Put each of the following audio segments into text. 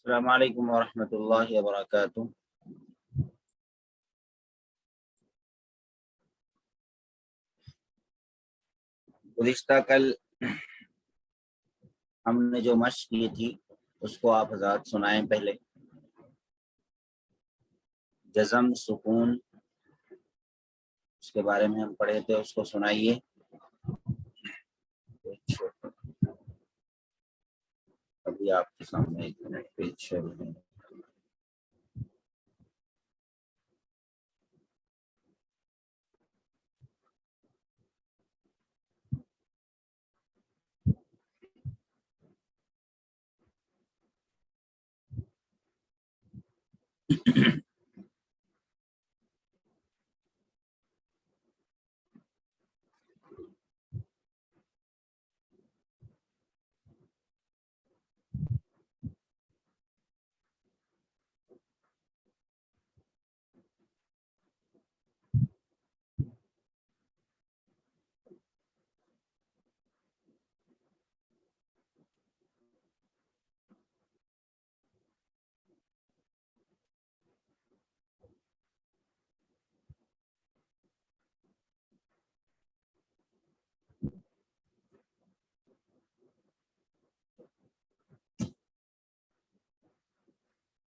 السلام علیکم ورحمۃ اللہ وبرکاتہ۔ گزشتہ کل ہم نے جو مشق کی تھی اس کو آپ حضرات سنائیں۔ پہلے جزم سکون اس کے بارے میں ہم پڑھے تھے، اس کو سنائیے۔ ابھی آپ کے سامنے ایک منٹ پیج شروع ہے۔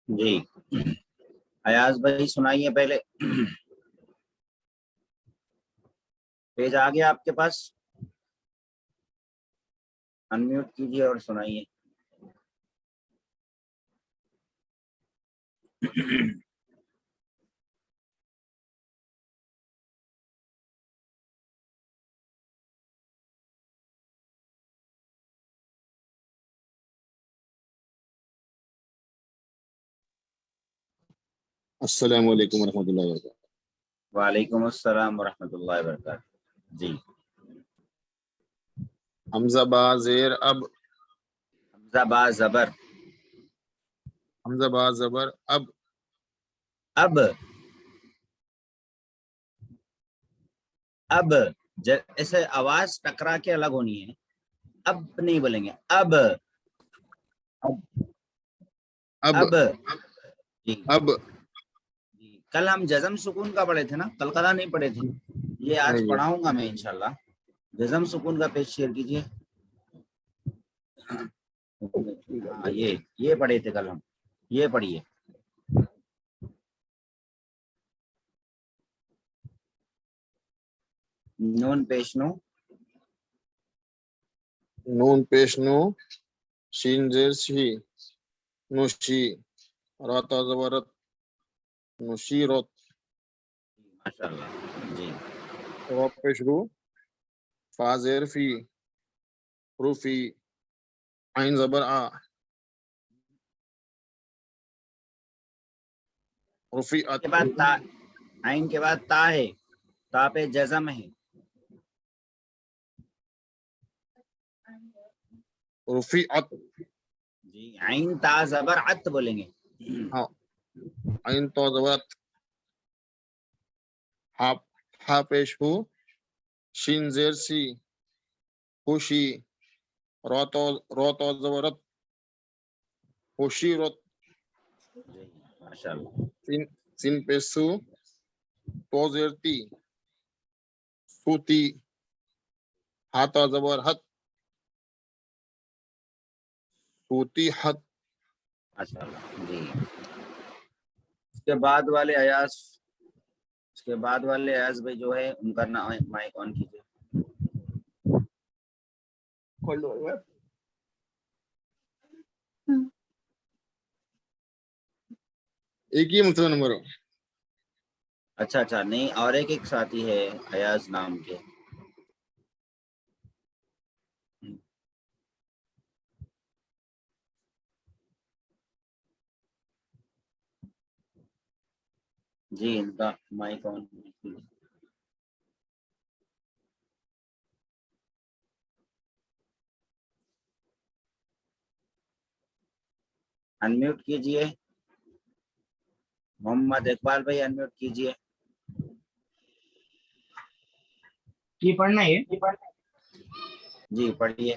جی ایاز بھائی سنائیے پہلے۔ پیج آ گیا آپ کے پاس؟ انمیوٹ کیجیے اور سنائیے۔ السلام علیکم ورحمۃ اللہ وبرکاتہ۔ وعلیکم السلام ورحمۃ اللہ وبرکاتہ۔ جی حمزہ با زیر اب، حمزہ با زبر حمزہ با زبر اب، اب اب ایسے آواز ٹکرا کے الگ ہونی ہے، اب نہیں بولیں گے، اب اب اب جی اب جی۔ کل ہم جزم سکون کا پڑھے تھے نا، قلقلہ نہیں پڑھے تھے۔ یہ آج نہیں، پڑھاؤں گا میں انشاءاللہ۔ جزم سکون کا پیج شیئر کیجیے۔ ہاں یہ پڑھے تھے کل ہم، یہ پڑھیے۔ نون پیش نو، نون پیش نو، شین زیر شی، نوشی، راتا زبرت، نشیرت، ماشاءاللہ جی۔ رو پیش رو، فا زیر فی، روفی، عین زبر آ، رفیعت، کے بعد تا، عین کے بعد تا ہے، تا پہ جزم ہے۔ رفیعت، جی عین تا زبر عت بولیں گے۔ ہاں، عین تو زبرت، ہا پیش ہو، شین زیر سی، خوشی، رو تو زبرت، خوشیرت، جی ماشاءاللہ۔ سین پیش سو، تو زیر تی، سوتی، ہاتا زبر حت، سوتی حت۔ ماشاءاللہ جی۔ اس کے بعد والے ایاز، اس کے بعد والے ایاز بھائی جو ہے ان کا نام مائک آن کیجیے۔ ایک ہی مطلب نمبر ہو۔ اچھا اچھا، نہیں اور ایک ساتھی ہے ایاز نام کے۔ جی ان کا مائک آن کیجیے۔ انمیوٹ کیجیے، محمد اقبال بھائی انمیوٹ کیجیے۔ یہ پڑھنا ہے۔ جی پڑھیے۔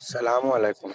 السلام عليكم.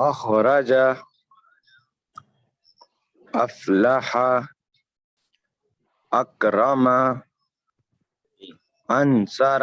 أخرج أفلح أكرم أنصر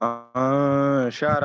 أنشر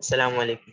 السلام علیکم.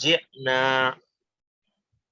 جئنا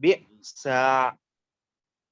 بئس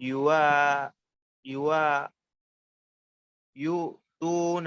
يوا يوا يؤتون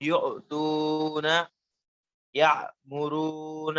يؤتون يأمرون.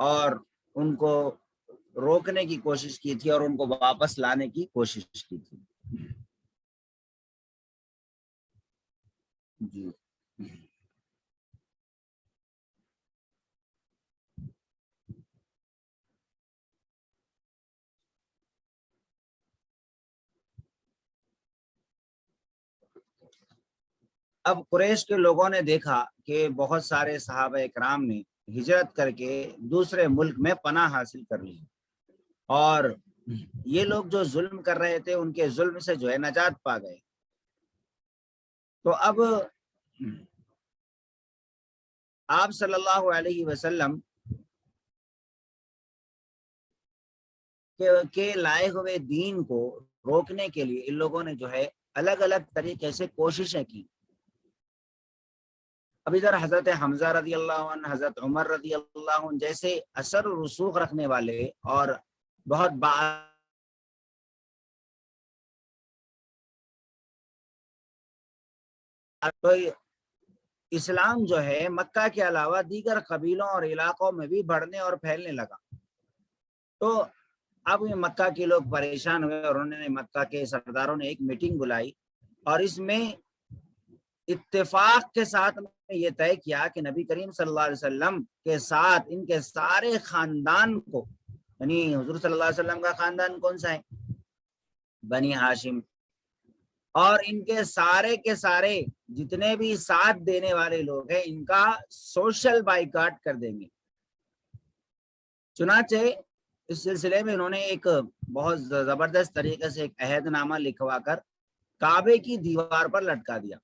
اور ان کو روکنے کی کوشش کی تھی اور ان کو واپس لانے کی کوشش کی تھی. جی اب قریش کے لوگوں نے دیکھا کہ بہت سارے صحابہ اکرام نے ہجرت کر کے دوسرے ملک میں پناہ حاصل کر لی اور یہ لوگ جو ظلم کر رہے تھے ان کے ظلم سے جو ہے نجات پا گئے. تو اب آپ صلی اللہ علیہ وسلم کے لائے ہوئے دین کو روکنے کے لیے ان لوگوں نے جو ہے الگ الگ طریقے سے کوششیں کی. اب ادھر حضرت حمزہ رضی اللہ عنہ، حضرت عمر رضی اللہ عنہ جیسے اثر و رسوخ رکھنے والے اور بہت تو اسلام جو ہے مکہ کے علاوہ دیگر قبیلوں اور علاقوں میں بھی بڑھنے اور پھیلنے لگا. تو اب یہ مکہ کے لوگ پریشان ہوئے اور انہوں نے مکہ کے سرداروں نے ایک میٹنگ بلائی اور اس میں اتفاق کے ساتھ یہ طے کیا کہ نبی کریم صلی اللہ علیہ وسلم کے ساتھ ان کے سارے خاندان کو، یعنی حضور صلی اللہ علیہ وسلم کا خاندان کون سا ہے؟ بنی ہاشم، اور ان کے سارے جتنے بھی ساتھ دینے والے لوگ ہیں ان کا سوشل بائیکاٹ کر دیں گے. چنانچہ اس سلسلے میں انہوں نے ایک بہت زبردست طریقے سے ایک عہد نامہ لکھوا کر کعبے کی دیوار پر لٹکا دیا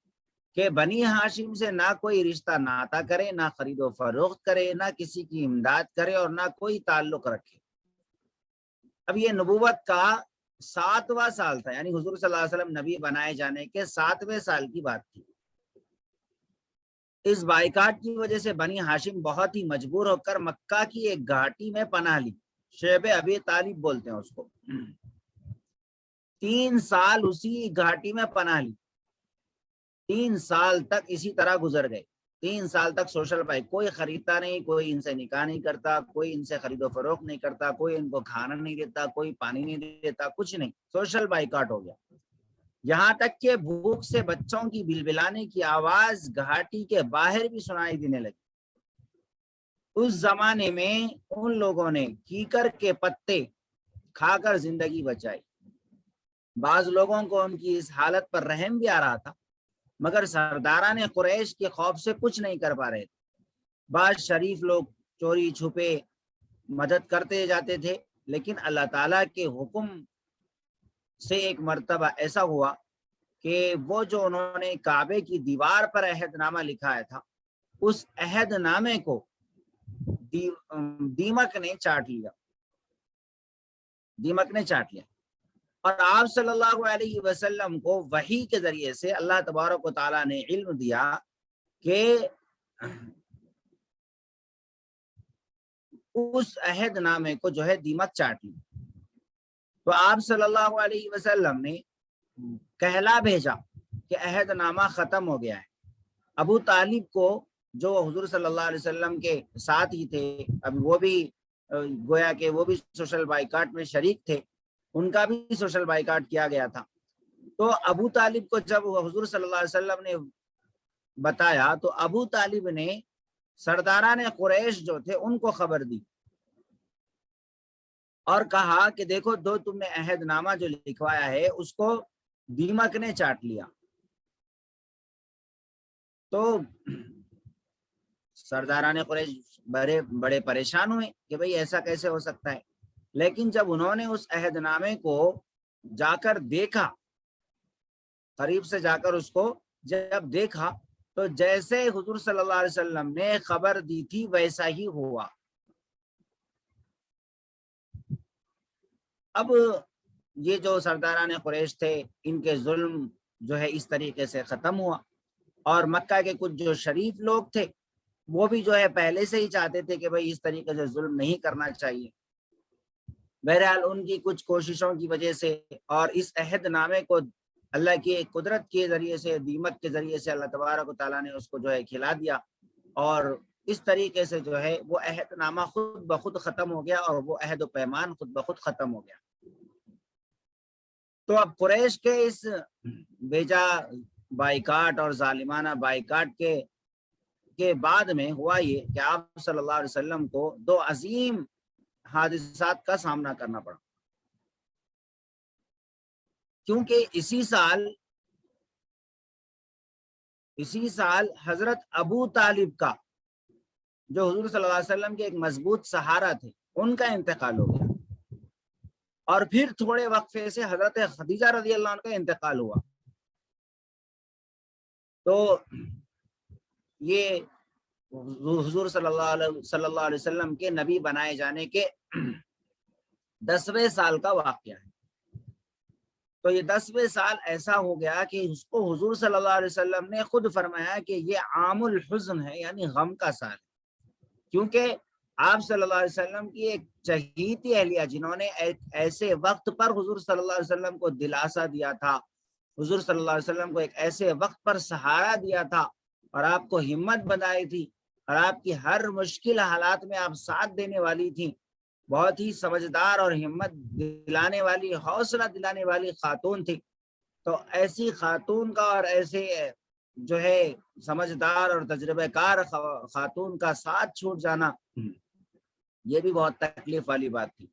کہ بنی ہاشم سے نہ کوئی رشتہ ناتا کرے، نہ خرید و فروخت کرے، نہ کسی کی امداد کرے اور نہ کوئی تعلق رکھے. اب یہ نبوت کا 7واں سال تھا، یعنی حضور صلی اللہ علیہ وسلم نبی بنائے جانے کے 7ویں سال کی بات تھی. اس بائیکاٹ کی وجہ سے بنی ہاشم بہت ہی مجبور ہو کر مکہ کی ایک گھاٹی میں پناہ لی. شیب ابی طالب بولتے ہیں اس کو. 3 سال اسی گھاٹی میں پناہ لی. 3 سال تک اسی طرح گزر گئے. 3 سال تک سوشل بائک، کوئی خریدتا نہیں، کوئی ان سے نکاح نہیں کرتا، کوئی ان سے خرید و فروخت نہیں کرتا، کوئی ان کو کھانا نہیں دیتا، کوئی پانی نہیں دیتا، کچھ نہیں. سوشل بائیکاٹ ہو گیا. یہاں تک کہ بھوک سے بچوں کی بلبلانے کی آواز گھاٹی کے باہر بھی سنائی دینے لگی. اس زمانے میں ان لوگوں نے کیکر کے پتے کھا کر زندگی بچائی. بعض لوگوں کو ان کی اس حالت پر رحم بھی آ رہا تھا، مگر سرداران قریش کے خوف سے کچھ نہیں کر پا رہے تھے. بعض شریف لوگ چوری چھپے مدد کرتے جاتے تھے، لیکن اللہ تعالیٰ کے حکم سے ایک مرتبہ ایسا ہوا کہ وہ جو انہوں نے کعبے کی دیوار پر عہد نامہ لکھایا تھا، اس عہد نامے کو دیمک نے چاٹ لیا. دیمک نے چاٹ لیا اور آپ صلی اللہ علیہ وسلم کو وحی کے ذریعے سے اللہ تبارک و تعالیٰ نے علم دیا کہ اس عہد نامے کو جو ہے دیمک چاٹ لی. تو آپ صلی اللہ علیہ وسلم نے کہلا بھیجا کہ عہد نامہ ختم ہو گیا ہے. ابو طالب کو، جو حضور صلی اللہ علیہ وسلم کے ساتھ ہی تھے، اب وہ بھی گویا کہ وہ بھی سوشل بائیکاٹ میں شریک تھے، ان کا بھی سوشل بائیکاٹ کیا گیا تھا. تو ابو طالب کو جب حضور صلی اللہ علیہ وسلم نے بتایا تو ابو طالب نے سرداران قریش جو تھے ان کو خبر دی اور کہا کہ دیکھو، تم نے عہد نامہ جو لکھوایا ہے اس کو دیمک نے چاٹ لیا. تو سرداران قریش بڑے پریشان ہوئے کہ بھئی ایسا کیسے ہو سکتا ہے. لیکن جب انہوں نے اس عہد نامے کو جا کر دیکھا، قریب سے جا کر اس کو جب دیکھا، تو جیسے حضور صلی اللہ علیہ وسلم نے خبر دی تھی ویسا ہی ہوا. اب یہ جو سرداران قریش تھے، ان کے ظلم جو ہے اس طریقے سے ختم ہوا اور مکہ کے کچھ جو شریف لوگ تھے وہ بھی جو ہے پہلے سے ہی چاہتے تھے کہ بھئی اس طریقے سے ظلم نہیں کرنا چاہیے. بہرحال ان کی کچھ کوششوں کی وجہ سے اور اس عہد نامے کو اللہ کی قدرت کے ذریعے سے، دیمک کے ذریعے سے اللہ تبارک و تعالیٰ نے اس کو جو ہے کھلا دیا اور اس طریقے سے جو ہے وہ عہد نامہ خود بخود ختم ہو گیا اور وہ عہد و پیمان خود بخود ختم ہو گیا۔ تو اب قریش کے اس بیجا بائیکاٹ اور ظالمانہ بائیکاٹ کے بعد میں ہوا یہ کہ آپ صلی اللہ علیہ وسلم کو دو عظیم حادثات کا سامنا کرنا پڑا، کیونکہ اسی سال حضرت ابو طالب کا، جو حضور صلی اللہ علیہ وسلم کے ایک مضبوط سہارا تھے، ان کا انتقال ہو گیا، اور پھر تھوڑے وقفے سے حضرت خدیجہ رضی اللہ عنہ کا انتقال ہوا۔ تو یہ حضور صلی اللہ علیہ وسلم کے نبی بنائے جانے کے 10ویں سال کا واقعہ ہے۔ تو یہ 10ویں سال ایسا ہو گیا کہ اس کو حضور صلی اللہ علیہ وسلم نے خود فرمایا کہ یہ عام الحزن ہے، یعنی غم کا سال ہے، کیونکہ آپ صلی اللہ علیہ وسلم کی ایک چہیتی اہلیہ جنہوں نے ایک ایسے وقت پر حضور صلی اللہ علیہ وسلم کو دلاسا دیا تھا، حضور صلی اللہ علیہ وسلم کو ایک ایسے وقت پر سہارا دیا تھا اور آپ کو ہمت بنائی تھی اور آپ کی ہر مشکل حالات میں آپ ساتھ دینے والی تھی، بہت ہی سمجھدار اور ہمت دلانے والی، حوصلہ دلانے والی خاتون تھی۔ تو ایسی خاتون کا اور ایسے جو ہے سمجھدار اور تجربہ کار خاتون کا ساتھ چھوٹ جانا، یہ بھی بہت تکلیف والی بات تھی۔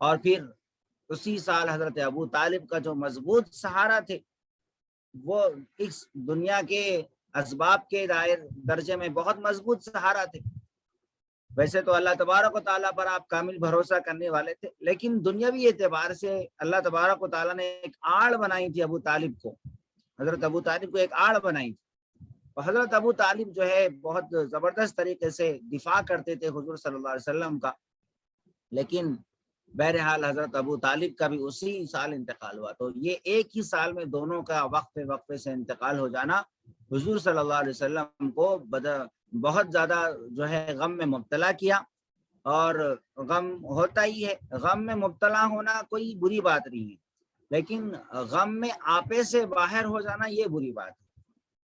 اور پھر اسی سال حضرت ابو طالب کا جو مضبوط سہارا تھے، وہ اس دنیا کے اسباب کے درجے میں بہت مضبوط سہارا تھے۔ ویسے تو اللہ تبارک و تعالیٰ پر آپ کامل بھروسہ کرنے والے تھے، لیکن دنیاوی اعتبار سے اللہ تبارک و تعالیٰ نے ایک آڑ بنائی تھی ابو طالب کو، حضرت ابو طالب کو ایک آڑ بنائی تھی۔ اور حضرت ابو طالب جو ہے بہت زبردست طریقے سے دفاع کرتے تھے حضور صلی اللہ علیہ وسلم کا، لیکن بہرحال حضرت ابو طالب کا بھی اسی سال انتقال ہوا۔ تو یہ ایک ہی سال میں دونوں کا وقفے سے انتقال ہو جانا حضور صلی اللہ علیہ وسلم کو بہت زیادہ جو ہے غم میں مبتلا کیا، اور غم ہوتا ہی ہے، غم میں مبتلا ہونا کوئی بری بات نہیں ہے، لیکن غم میں آپے سے باہر ہو جانا یہ بری بات ہے۔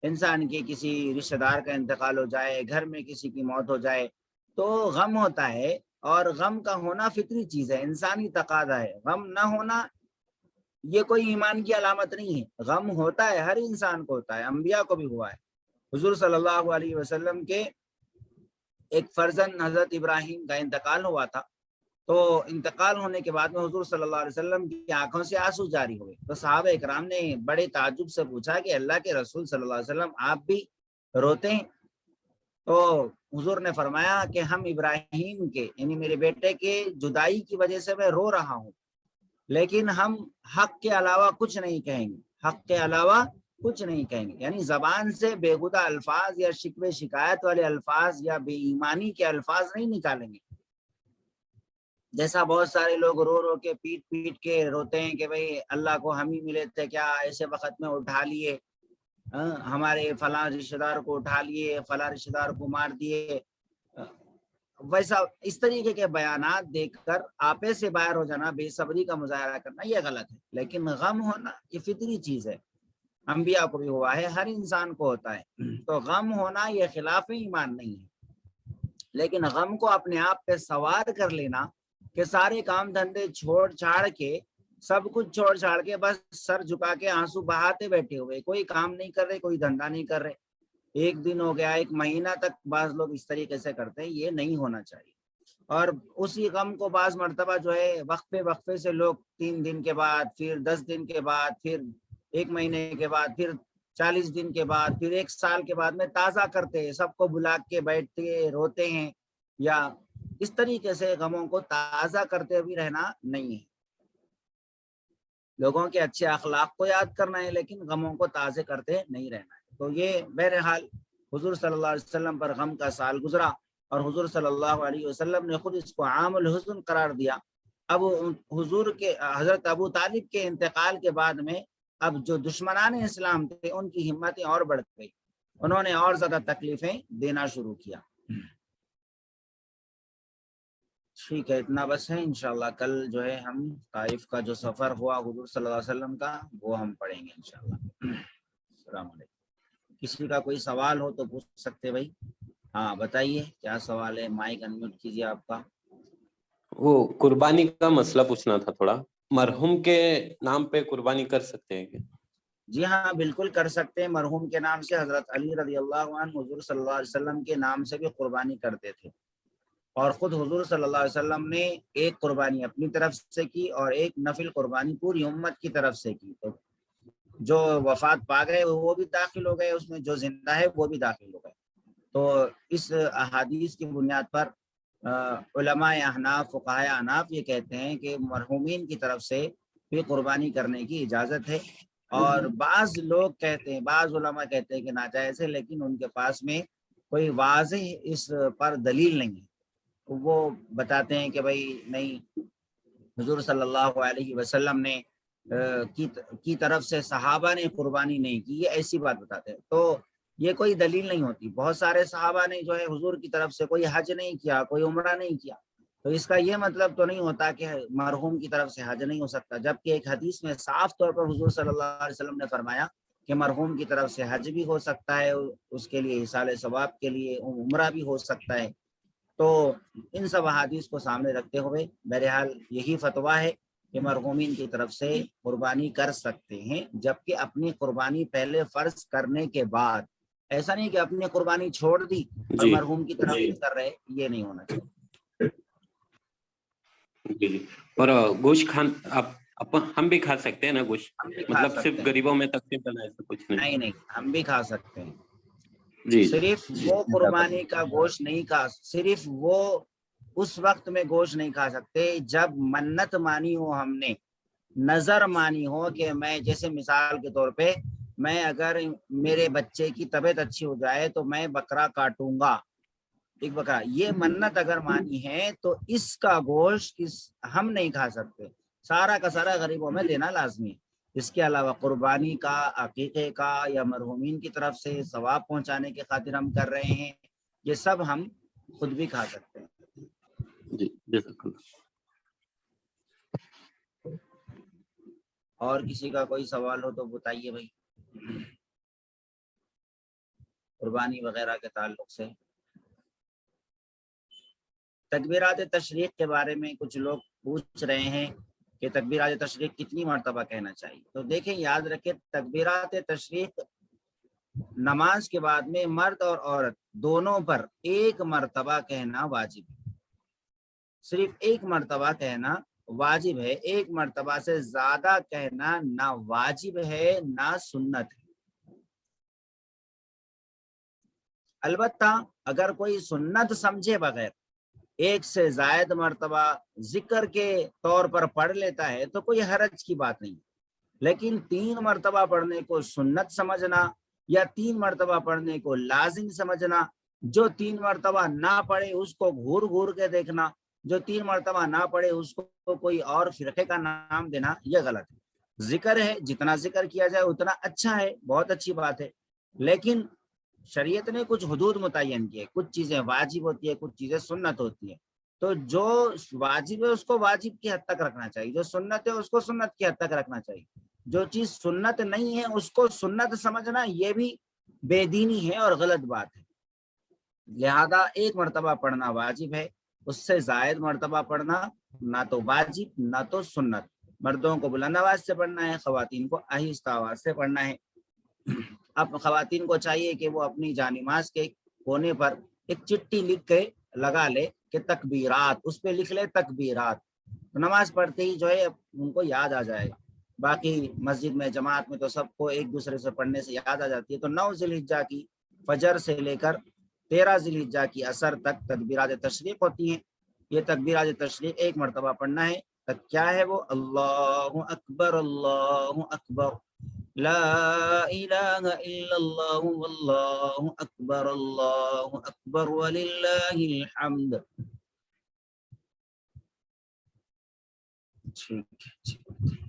انسان کے کسی رشتہ دار کا انتقال ہو جائے، گھر میں کسی کی موت ہو جائے تو غم ہوتا ہے، اور غم کا ہونا فطری چیز ہے، انسانی تقاضا ہے۔ غم نہ ہونا یہ کوئی ایمان کی علامت نہیں ہے، غم ہوتا ہے، ہر انسان کو ہوتا ہے، انبیاء کو بھی ہوا ہے۔ حضور صلی اللہ علیہ وسلم کے ایک فرزند حضرت ابراہیم کا انتقال ہوا تھا، تو انتقال ہونے کے بعد میں حضور صلی اللہ علیہ وسلم کی آنکھوں سے آنسو جاری ہوئے۔ تو صحابہ اکرام نے بڑے تعجب سے پوچھا کہ اللہ کے رسول صلی اللہ علیہ وسلم آپ بھی روتے ہیں؟ تو حضور نے فرمایا کہ ہم ابراہیم کے، یعنی میرے بیٹے کے جدائی کی وجہ سے میں رو رہا ہوں، لیکن ہم حق کے علاوہ کچھ نہیں کہیں گے، حق کے علاوہ کچھ نہیں کہیں گے، یعنی زبان سے بےہودہ الفاظ یا شکوے شکایت والے الفاظ یا بے ایمانی کے الفاظ نہیں نکالیں گے۔ جیسا بہت سارے لوگ رو رو کے پیٹ کے روتے ہیں کہ بھئی اللہ کو ہم ہی ملے تھے کیا، ایسے وقت میں اٹھا لیے، ہمارے فلاں رشتہ دار کو اٹھا لیے، فلاں رشتہ دار کو مار دیے، ویسا اس طریقے کے بیانات دیکھ کر آپے سے باہر ہو جانا، بے صبری کا مظاہرہ کرنا، یہ غلط ہے۔ لیکن غم ہونا یہ فطری چیز ہے، انبیاء کو بھی ہوا ہے، ہر انسان کو ہوتا ہے۔ تو غم ہونا یہ خلاف ایمان نہیں ہے، لیکن غم کو اپنے آپ پہ سوار کر لینا کہ سارے کام دھندے چھوڑ چھاڑ کے، سب کچھ چھوڑ چھاڑ کے بس سر جھکا کے آنسو بہاتے بیٹھے ہوئے، کوئی کام نہیں کر رہے، کوئی دھندا نہیں کر رہے، ایک دن ہو گیا، ایک مہینہ تک بعض لوگ اس طریقے سے کرتے ہیں، یہ نہیں ہونا چاہیے۔ اور اسی غم کو بعض مرتبہ جو ہے وقفے سے لوگ 3 دن کے بعد، پھر 10 دن کے بعد، پھر 1 مہینے کے بعد، پھر 40 دن کے بعد، پھر 1 سال کے بعد میں تازہ کرتے ہیں، سب کو بلا کے بیٹھتے روتے ہیں، یا اس طریقے سے غموں کو تازہ کرتے بھی رہنا نہیں ہے۔ لوگوں کے اچھے اخلاق کو یاد کرنا ہے، لیکن غموں کو تازے کرتے نہیں رہنا ہے۔ تو یہ بہرحال حضور صلی اللہ علیہ وسلم پر غم کا سال گزرا، اور حضور صلی اللہ علیہ وسلم نے خود اس کو عام الحزن قرار دیا۔ اب حضور کے حضرت ابو طالب کے انتقال کے بعد میں اب جو دشمنان اسلام تھے ان کی ہمتیں اور بڑھ گئی، انہوں نے اور زیادہ تکلیفیں دینا شروع کیا۔ ٹھیک ہے، اتنا بس ہے۔ انشاءاللہ کل جو ہے ہم طائف کا جو سفر ہوا حضور صلی اللہ علیہ وسلم کا وہ ہم پڑھیں گے انشاءاللہ۔ السلام علیکم۔ کسی کا کوئی سوال ہو تو پوچھ سکتے بھائی۔ ہاں بتائیے کیا سوال ہے؟ مائک انمیوٹ کیجیے آپ کا. وہ قربانی کا مسئلہ پوچھنا تھا تھوڑا. مرحوم کے نام پہ قربانی کر سکتے ہیں کیا؟ جی ہاں بالکل کر سکتے ہیں. مرحوم کے نام سے حضرت علی رضی اللہ عنہ حضور صلی اللہ علیہ وسلم کے نام سے بھی قربانی کرتے تھے، اور خود حضور صلی اللہ علیہ وسلم نے ایک قربانی اپنی طرف سے کی اور ایک نفل قربانی پوری امت کی طرف سے کی. تو جو وفات پا گئے وہ بھی داخل ہو گئے اس میں، جو زندہ ہے وہ بھی داخل ہو گئے. تو اس احادیث کی بنیاد پر علماء احناف فقہاء احناف یہ کہتے ہیں کہ مرحومین کی طرف سے بھی قربانی کرنے کی اجازت ہے. اور بعض لوگ کہتے ہیں، بعض علماء کہتے ہیں کہ ناجائز ہے، لیکن ان کے پاس میں کوئی واضح اس پر دلیل نہیں ہے. وہ بتاتے ہیں کہ بھائی نہیں، حضور صلی اللہ علیہ وسلم نے کی طرف سے صحابہ نے قربانی نہیں کی، یہ ایسی بات بتاتے ہیں. تو یہ کوئی دلیل نہیں ہوتی. بہت سارے صحابہ نے جو ہے حضور کی طرف سے کوئی حج نہیں کیا، کوئی عمرہ نہیں کیا، تو اس کا یہ مطلب تو نہیں ہوتا کہ مرحوم کی طرف سے حج نہیں ہو سکتا. جبکہ ایک حدیث میں صاف طور پر حضور صلی اللہ علیہ وسلم نے فرمایا کہ مرحوم کی طرف سے حج بھی ہو سکتا ہے، اس کے لیے ایصال ثواب کے لیے عمرہ بھی ہو سکتا ہے. تو ان سب احادیث کو سامنے رکھتے ہوئے بہرحال یہی فتویٰ ہے کہ مرحومین کی طرف سے قربانی کر سکتے ہیں، جبکہ اپنی قربانی پہلے فرض کرنے کے بعد. ایسا نہیں کہ اپنی قربانی چھوڑ دی اور جی مرحوم کی طرف سے کر رہے، یہ نہیں ہونا چاہیے. جی جی. اور گوشت ہم بھی کھا سکتے ہیں نا گوشت؟ ہم بھی کھا مطلب سکتے صرف ہیں. غریبوں میں تقسیم کرنا ہے، ایسا کچھ نہیں؟ نہیں ہم بھی کھا سکتے ہیں. جی صرف وہ قربانی کا گوشت نہیں کھا، صرف وہ اس وقت میں گوشت نہیں کھا سکتے جب منت مانی ہو، ہم نے نظر مانی ہو کہ میں، جیسے مثال کے طور پہ میں اگر میرے بچے کی طبیعت اچھی ہو جائے تو میں بکرا کاٹوں گا، ایک بکرا، یہ منت اگر مانی ہے تو اس کا گوشت ہم نہیں کھا سکتے. سارا کا سارا غریبوں میں دینا لازمی ہے. اس کے علاوہ قربانی کا، عقیقے کا یا مرحومین کی طرف سے ثواب پہنچانے کی خاطر ہم کر رہے ہیں، یہ سب ہم خود بھی کھا سکتے ہیں. جی جزاک اللہ. اور کسی کا کوئی سوال ہو تو بتائیے بھائی، قربانی وغیرہ کے تعلق سے. تکبیرات تشریق کے بارے میں کچھ لوگ پوچھ رہے ہیں کہ تکبیرات تشریق کتنی مرتبہ کہنا چاہیے. تو دیکھیں، یاد رکھیں، تکبیرات تشریق نماز کے بعد میں مرد اور عورت دونوں پر ایک مرتبہ کہنا واجب ہے. صرف ایک مرتبہ کہنا واجب ہے. ایک مرتبہ سے زیادہ کہنا نہ واجب ہے نہ سنت ہے. البتہ اگر کوئی سنت سمجھے بغیر ایک سے زائد مرتبہ ذکر کے طور پر پڑھ لیتا ہے تو کوئی حرج کی بات نہیں. لیکن 3 مرتبہ پڑھنے کو سنت سمجھنا یا 3 مرتبہ پڑھنے کو لازم سمجھنا، جو 3 مرتبہ نہ پڑھے اس کو گھور گھور کے دیکھنا، جو 3 مرتبہ نہ پڑھے اس کو کوئی اور فرقے کا نام دینا، یہ غلط ہے. ذکر ہے، جتنا ذکر کیا جائے اتنا اچھا ہے، بہت اچھی بات ہے. لیکن شریعت نے کچھ حدود متعین کی ہے، کچھ چیزیں واجب ہوتی ہے، کچھ چیزیں سنت ہوتی ہے. تو جو واجب ہے اس کو واجب کی حد تک رکھنا چاہیے، جو سنت ہے اس کو سنت کی حد تک رکھنا چاہیے. جو چیز سنت نہیں ہے اس کو سنت سمجھنا یہ بھی بے دینی ہے اور غلط بات ہے. لہذا ایک مرتبہ پڑھنا واجب ہے، اس سے زائد مرتبہ پڑھنا نہ تو واجب نہ تو سنت. مردوں کو بلند آواز سے پڑھنا ہے، خواتین کو آہستہ آواز سے پڑھنا ہے. اب خواتین کو چاہیے کہ وہ اپنی جانماز کے کونے پر ایک چٹھی لکھ کے لگا لے کہ تکبیرات، اس پہ لکھ لے تکبیرات. نماز پڑھتے ہی جو ہے ان کو یاد آ جائے گا. باقی مسجد میں جماعت میں تو سب کو ایک دوسرے سے پڑھنے سے یاد آ جاتی ہے. تو 9 ذی الحجہ کی فجر سے لے کر 13 ذی الحجہ کی عصر تک تکبیرات تشریق ہوتی ہیں. یہ تکبیرات تشریق ایک مرتبہ پڑھنا ہے. تک کیا ہے وہ؟ اللہ اکبر اللہ اکبر، لا الہ الا اللہ واللہ اکبر اللہ اکبر وللہ الحمد. ٹھیک ہے.